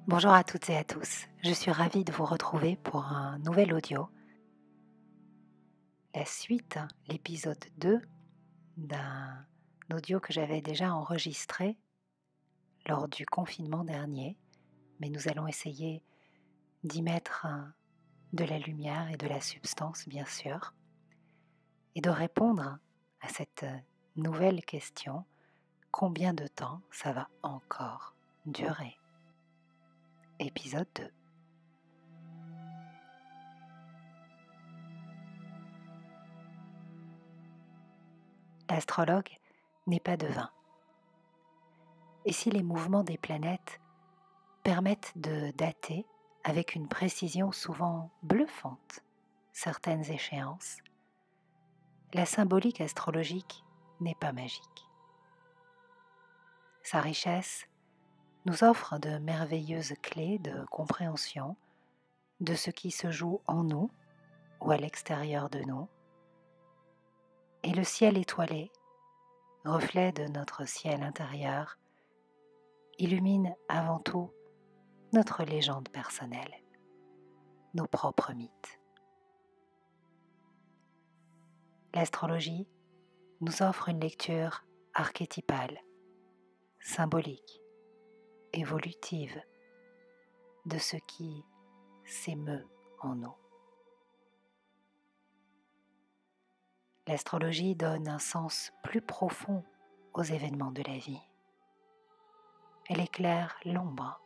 Bonjour à toutes et à tous, je suis ravie de vous retrouver pour un nouvel audio, la suite, l'épisode 2 d'un audio que j'avais déjà enregistré lors du confinement dernier, mais nous allons essayer d'y mettre de la lumière et de la substance bien sûr, et de répondre à cette nouvelle question, combien de temps ça va encore durer? Épisode 2. L'astrologue n'est pas devin. Et si les mouvements des planètes permettent de dater avec une précision souvent bluffante certaines échéances, la symbolique astrologique n'est pas magique. Sa richesse nous offre de merveilleuses clés de compréhension de ce qui se joue en nous ou à l'extérieur de nous, et le ciel étoilé, reflet de notre ciel intérieur, illumine avant tout notre légende personnelle, nos propres mythes. L'astrologie nous offre une lecture archétypale, symbolique, évolutive de ce qui s'émeut en nous. L'astrologie donne un sens plus profond aux événements de la vie. Elle éclaire l'ombre.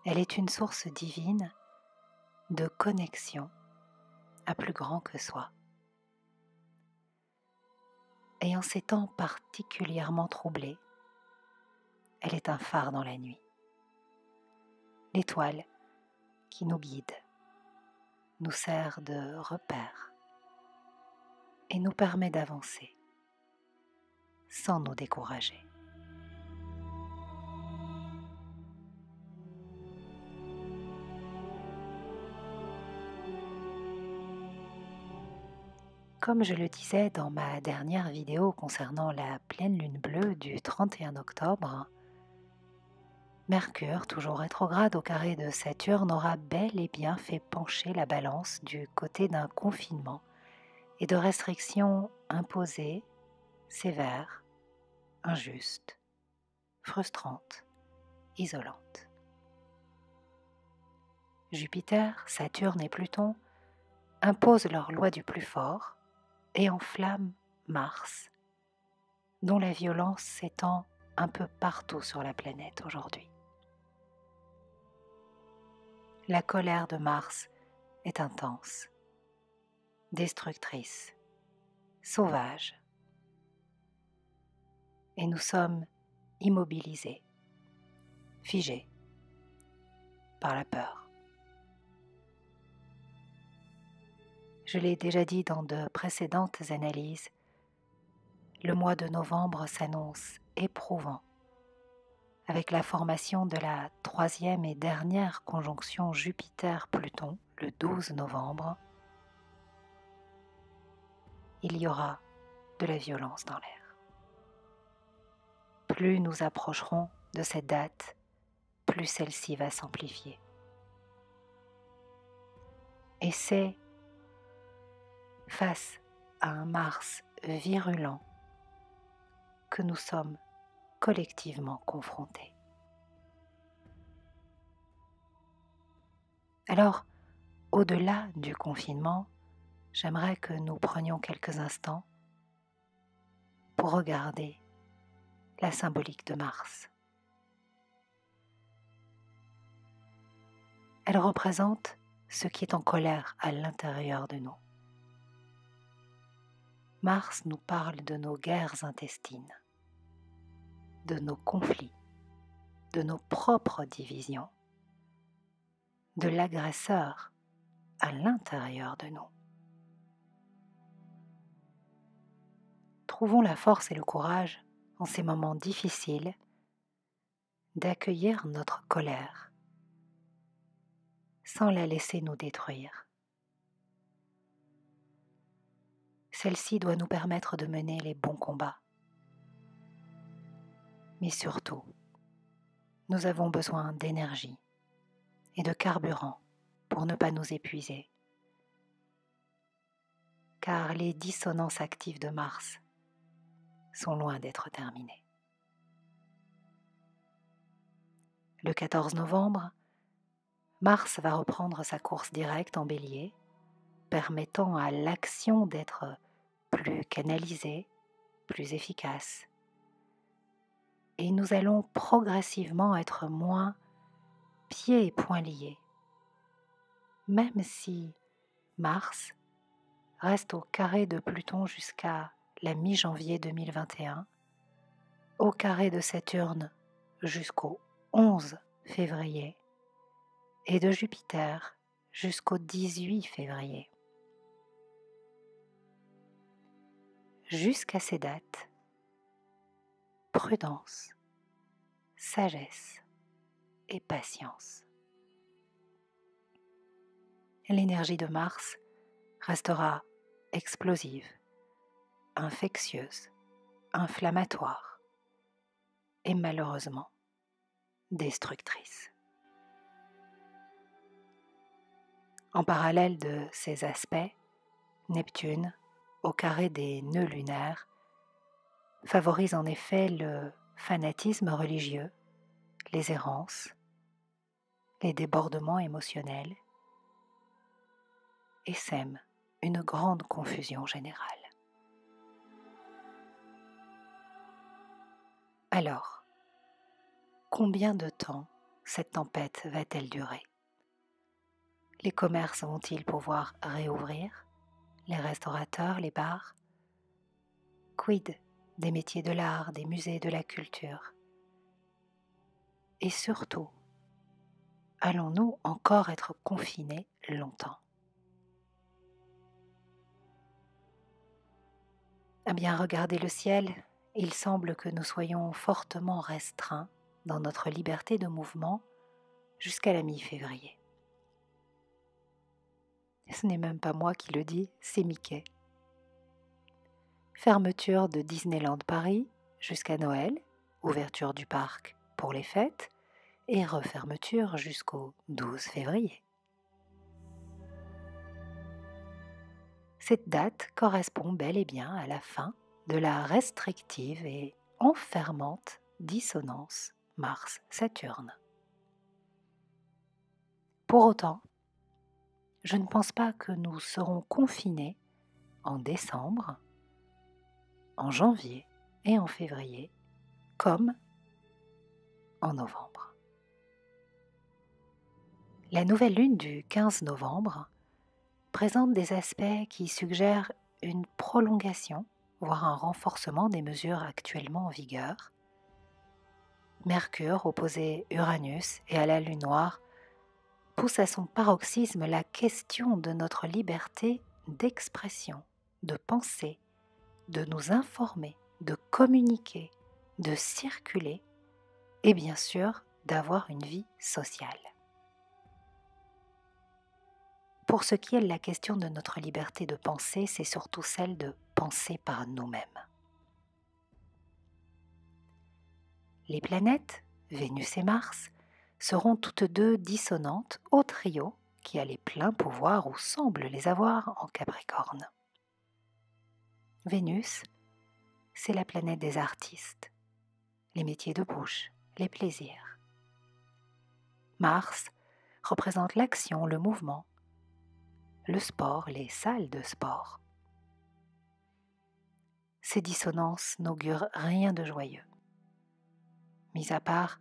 Elle est une source divine de connexion à plus grand que soi. Et en ces temps particulièrement troublés, elle est un phare dans la nuit. L'étoile qui nous guide, nous sert de repère et nous permet d'avancer sans nous décourager. Comme je le disais dans ma dernière vidéo concernant la pleine lune bleue du 31 octobre, Mercure, toujours rétrograde au carré de Saturne, aura bel et bien fait pencher la balance du côté d'un confinement et de restrictions imposées, sévères, injustes, frustrantes, isolantes. Jupiter, Saturne et Pluton imposent leur loi du plus fort et enflamment Mars, dont la violence s'étend un peu partout sur la planète aujourd'hui. La colère de Mars est intense, destructrice, sauvage, et nous sommes immobilisés, figés par la peur. Je l'ai déjà dit dans de précédentes analyses, le mois de novembre s'annonce éprouvant, avec la formation de la troisième et dernière conjonction Jupiter-Pluton le 12 novembre. Il y aura de la violence dans l'air. Plus nous approcherons de cette date, plus celle-ci va s'amplifier. Et c'est face à un Mars virulent que nous sommes collectivement confrontés. Alors, au-delà du confinement, j'aimerais que nous prenions quelques instants pour regarder la symbolique de Mars. Elle représente ce qui est en colère à l'intérieur de nous. Mars nous parle de nos guerres intestines, de nos conflits, de nos propres divisions, de l'agresseur à l'intérieur de nous. Trouvons la force et le courage, en ces moments difficiles, d'accueillir notre colère, sans la laisser nous détruire. Celle-ci doit nous permettre de mener les bons combats. Mais surtout, nous avons besoin d'énergie et de carburant pour ne pas nous épuiser, car les dissonances actives de Mars sont loin d'être terminées. Le 14 novembre, Mars va reprendre sa course directe en Bélier, permettant à l'action d'être plus canalisée, plus efficace. Et nous allons progressivement être moins pieds et poings liés, même si Mars reste au carré de Pluton jusqu'à la mi-janvier 2021, au carré de Saturne jusqu'au 11 février et de Jupiter jusqu'au 18 février. Jusqu'à ces dates, prudence, sagesse et patience. L'énergie de Mars restera explosive, infectieuse, inflammatoire et malheureusement destructrice. En parallèle de ces aspects, Neptune, au carré des nœuds lunaires, favorise en effet le fanatisme religieux, les errances, les débordements émotionnels et sème une grande confusion générale. Alors, combien de temps cette tempête va-t-elle durer? Les commerces vont-ils pouvoir réouvrir? Les restaurateurs, les bars? Quid des métiers de l'art, des musées, de la culture? Et surtout, allons-nous encore être confinés longtemps? À bien regarder le ciel, il semble que nous soyons fortement restreints dans notre liberté de mouvement jusqu'à la mi-février. Ce n'est même pas moi qui le dis, c'est Mickey. Fermeture de Disneyland Paris jusqu'à Noël, ouverture du parc pour les fêtes et refermeture jusqu'au 12 février. Cette date correspond bel et bien à la fin de la restrictive et enfermante dissonance Mars-Saturne. Pour autant, je ne pense pas que nous serons confinés en décembre, en janvier et en février, comme en novembre. La nouvelle lune du 15 novembre présente des aspects qui suggèrent une prolongation, voire un renforcement des mesures actuellement en vigueur. Mercure, opposé Uranus et à la lune noire, pousse à son paroxysme la question de notre liberté d'expression, de penser, de nous informer, de communiquer, de circuler et bien sûr d'avoir une vie sociale. Pour ce qui est de la question de notre liberté de penser, c'est surtout celle de penser par nous-mêmes. Les planètes, Vénus et Mars, seront toutes deux dissonantes au trio qui a les pleins pouvoirs ou semble les avoir en Capricorne. Vénus, c'est la planète des artistes, les métiers de bouche, les plaisirs. Mars représente l'action, le mouvement, le sport, les salles de sport. Ces dissonances n'augurent rien de joyeux. Mis à part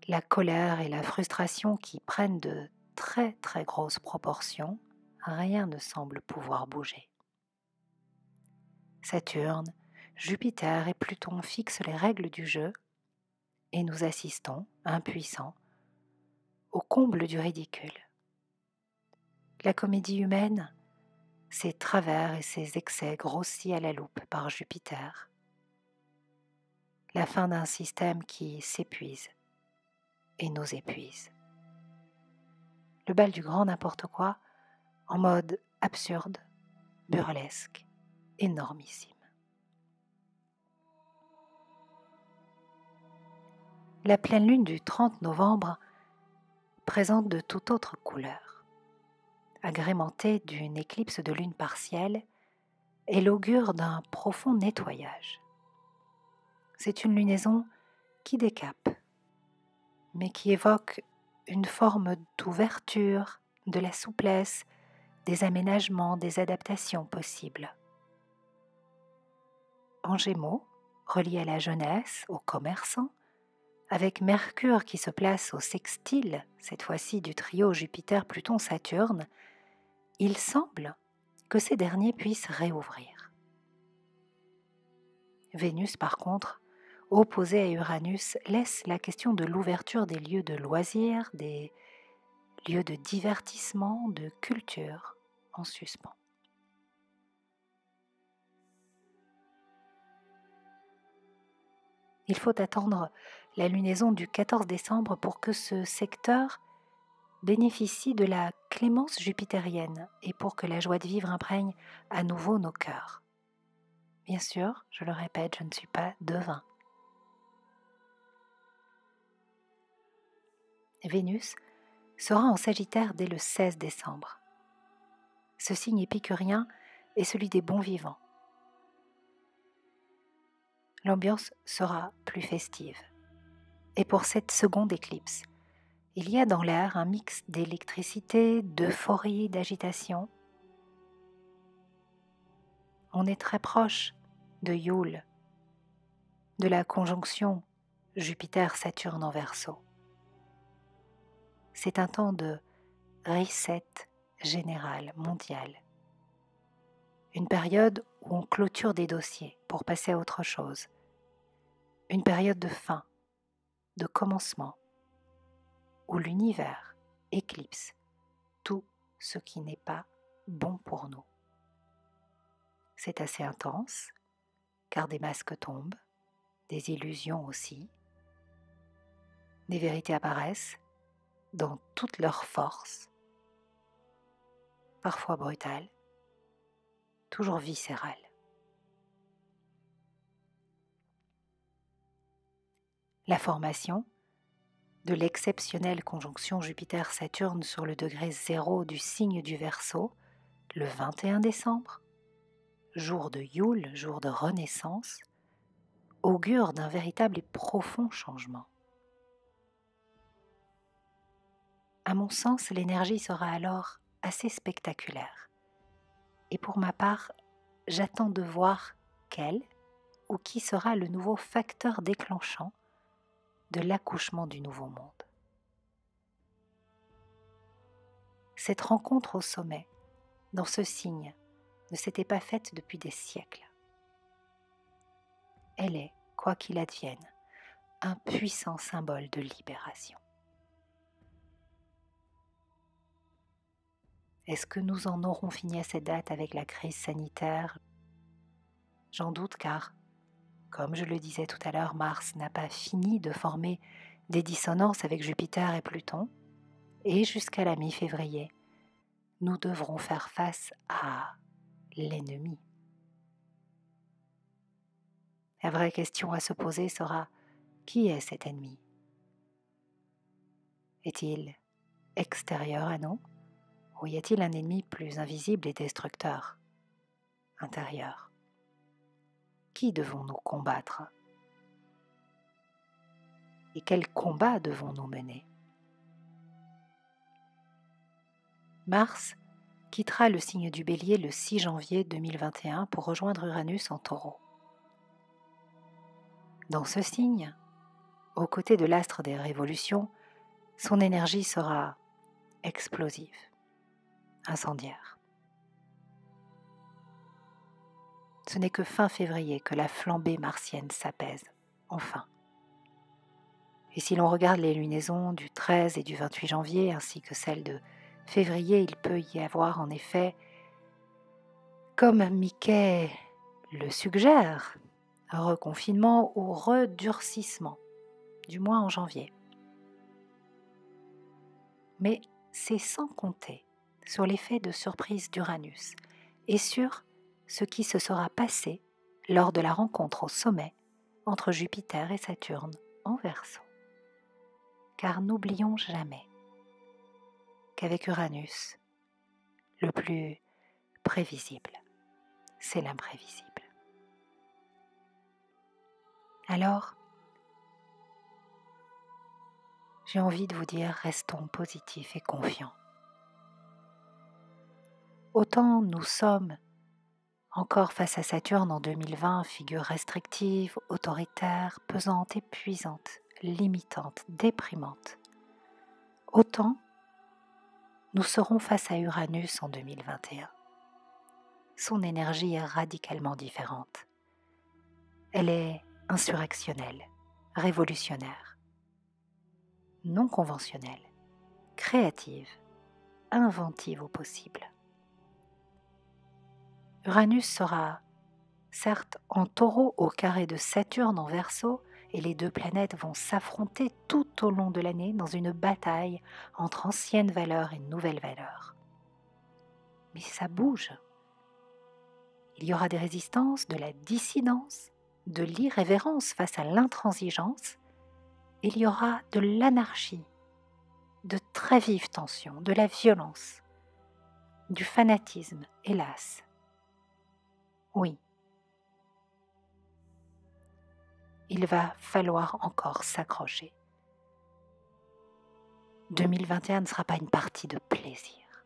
la colère et la frustration qui prennent de très très grosses proportions, rien ne semble pouvoir bouger. Saturne, Jupiter et Pluton fixent les règles du jeu et nous assistons, impuissants, au comble du ridicule. La comédie humaine, ses travers et ses excès grossis à la loupe par Jupiter. La fin d'un système qui s'épuise et nous épuise. Le bal du grand n'importe quoi en mode absurde, burlesque, énormissime. la pleine lune du 30 novembre présente de toute autre couleur, agrémentée d'une éclipse de lune partielle et l'augure d'un profond nettoyage. C'est une lunaison qui décape, mais qui évoque une forme d'ouverture, de la souplesse, des aménagements, des adaptations possibles. En Gémeaux, relié à la jeunesse, aux commerçants, avec Mercure qui se place au sextile, cette fois-ci du trio Jupiter-Pluton-Saturne, il semble que ces derniers puissent réouvrir. Vénus, par contre, opposée à Uranus, laisse la question de l'ouverture des lieux de loisirs, des lieux de divertissement, de culture en suspens. Il faut attendre la lunaison du 14 décembre pour que ce secteur bénéficie de la clémence jupitérienne et pour que la joie de vivre imprègne à nouveau nos cœurs. Bien sûr, je le répète, je ne suis pas devin. Vénus sera en Sagittaire dès le 16 décembre. Ce signe épicurien est celui des bons vivants. L'ambiance sera plus festive. Et pour cette seconde éclipse, il y a dans l'air un mix d'électricité, d'euphorie, d'agitation. On est très proche de Yule, de la conjonction Jupiter-Saturne en Verseau. C'est un temps de reset général, mondial. Une période où on clôture des dossiers pour passer à autre chose. Une période de fin, de commencement, où l'univers éclipse tout ce qui n'est pas bon pour nous. C'est assez intense, car des masques tombent, des illusions aussi, des vérités apparaissent dans toute leur force, parfois brutales, toujours viscérales. La formation de l'exceptionnelle conjonction Jupiter-Saturne sur le degré 0 du signe du Verseau, le 21 décembre, jour de Yule, jour de renaissance, augure d'un véritable et profond changement. À mon sens, l'énergie sera alors assez spectaculaire. Et pour ma part, j'attends de voir quel ou qui sera le nouveau facteur déclenchant de l'accouchement du nouveau monde. Cette rencontre au sommet, dans ce signe, ne s'était pas faite depuis des siècles. Elle est, quoi qu'il advienne, un puissant symbole de libération. Est-ce que nous en aurons fini à cette date avec la crise sanitaire ? J'en doute car, comme je le disais tout à l'heure, Mars n'a pas fini de former des dissonances avec Jupiter et Pluton, et jusqu'à la mi-février, nous devrons faire face à l'ennemi. La vraie question à se poser sera: qui est cet ennemi ? Est-il extérieur à nous, ou y a-t-il un ennemi plus invisible et destructeur, intérieur ? Qui devons-nous combattre ? Et quel combat devons-nous mener ? Mars quittera le signe du Bélier le 6 janvier 2021 pour rejoindre Uranus en Taureau. Dans ce signe, aux côtés de l'astre des révolutions, son énergie sera explosive, incendiaire. Ce n'est que fin février que la flambée martienne s'apaise, enfin. Et si l'on regarde les lunaisons du 13 et du 28 janvier, ainsi que celles de février, il peut y avoir en effet, comme Mickey le suggère, un reconfinement ou redurcissement, du moins en janvier. Mais c'est sans compter sur l'effet de surprise d'Uranus et sur ce qui se sera passé lors de la rencontre au sommet entre Jupiter et Saturne en Verseau. car n'oublions jamais qu'avec Uranus, le plus prévisible, c'est l'imprévisible. Alors, j'ai envie de vous dire, restons positifs et confiants. Autant nous sommes encore face à Saturne en 2020, figure restrictive, autoritaire, pesante, épuisante, limitante, déprimante, autant nous serons face à Uranus en 2021. Son énergie est radicalement différente. Elle est insurrectionnelle, révolutionnaire, non conventionnelle, créative, inventive au possible. Uranus sera certes en Taureau au carré de Saturne en Verseau, et les deux planètes vont s'affronter tout au long de l'année dans une bataille entre anciennes valeurs et nouvelles valeurs. Mais ça bouge. Il y aura des résistances, de la dissidence, de l'irrévérence face à l'intransigeance. Il y aura de l'anarchie, de très vives tensions, de la violence, du fanatisme, hélas. Oui. Il va falloir encore s'accrocher. 2021 ne sera pas une partie de plaisir,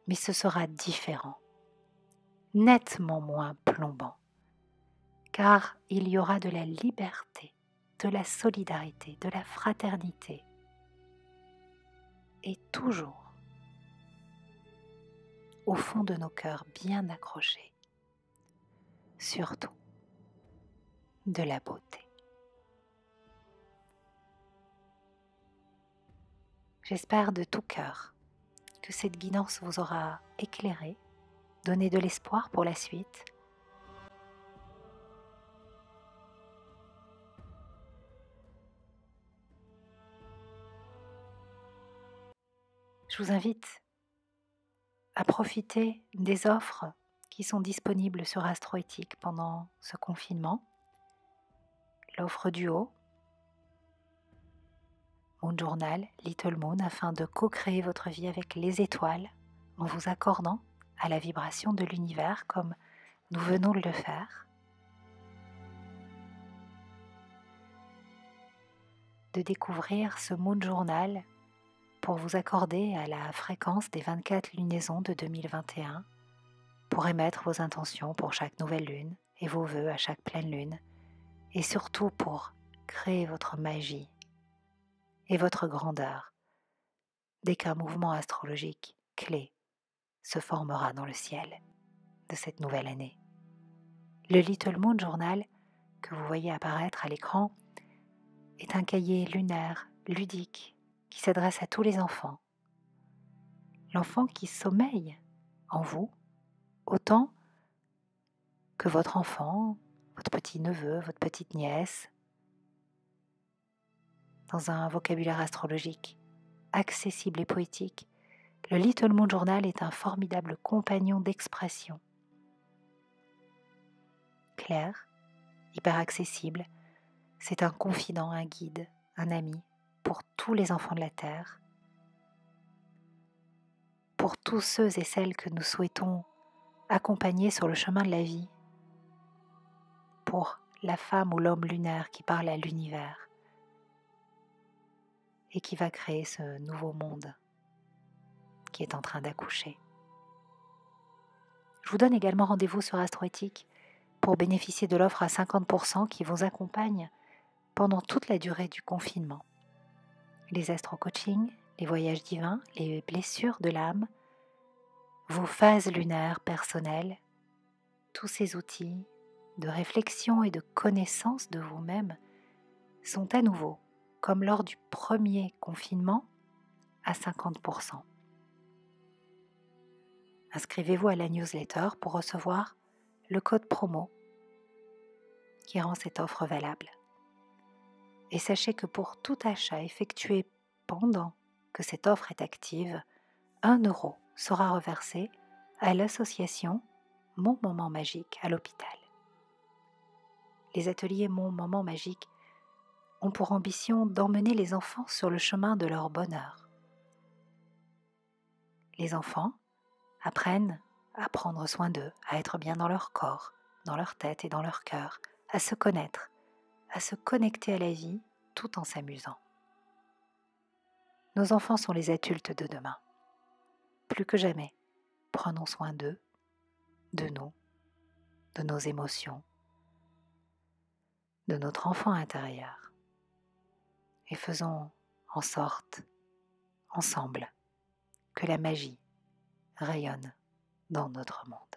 mais ce sera différent, nettement moins plombant, car il y aura de la liberté, de la solidarité, de la fraternité, et toujours, au fond de nos cœurs bien accrochés, surtout de la beauté. J'espère de tout cœur que cette guidance vous aura éclairé, donné de l'espoir pour la suite. Je vous invite à profiter des offres qui sont disponibles sur Astroéthique pendant ce confinement. L'offre duo, Moon Journal, Little Moon, afin de co-créer votre vie avec les étoiles en vous accordant à la vibration de l'univers comme nous venons de le faire. De découvrir ce Moon Journal pour vous accorder à la fréquence des 24 lunaisons de 2021, pour émettre vos intentions pour chaque nouvelle lune et vos vœux à chaque pleine lune, et surtout pour créer votre magie et votre grandeur dès qu'un mouvement astrologique clé se formera dans le ciel de cette nouvelle année. Le Little Moon Journal que vous voyez apparaître à l'écran est un cahier lunaire, ludique, qui s'adresse à tous les enfants. L'enfant qui sommeille en vous autant que votre enfant, votre petit-neveu, votre petite-nièce, dans un vocabulaire astrologique accessible et poétique. Le Little Moon Journal est un formidable compagnon d'expression. Clair, hyper accessible, c'est un confident, un guide, un ami pour tous les enfants de la Terre, pour tous ceux et celles que nous souhaitons accompagner sur le chemin de la vie, pour la femme ou l'homme lunaire qui parle à l'univers et qui va créer ce nouveau monde qui est en train d'accoucher. Je vous donne également rendez-vous sur Astroéthique pour bénéficier de l'offre à 50% qui vous accompagne pendant toute la durée du confinement. Les astro-coachings, les voyages divins, les blessures de l'âme, vos phases lunaires personnelles, tous ces outils de réflexion et de connaissance de vous-même sont à nouveau, comme lors du premier confinement, à 50%. Inscrivez-vous à la newsletter pour recevoir le code promo qui rend cette offre valable. Et sachez que pour tout achat effectué pendant que cette offre est active, 1 € sera reversé à l'association Mon Moment Magique à l'hôpital. Les ateliers Mon Moment Magique ont pour ambition d'emmener les enfants sur le chemin de leur bonheur. Les enfants apprennent à prendre soin d'eux, à être bien dans leur corps, dans leur tête et dans leur cœur, à se connaître, à se connecter à la vie tout en s'amusant. Nos enfants sont les adultes de demain. Plus que jamais, prenons soin d'eux, de nous, de nos émotions, de notre enfant intérieur, et faisons en sorte, ensemble, que la magie rayonne dans notre monde.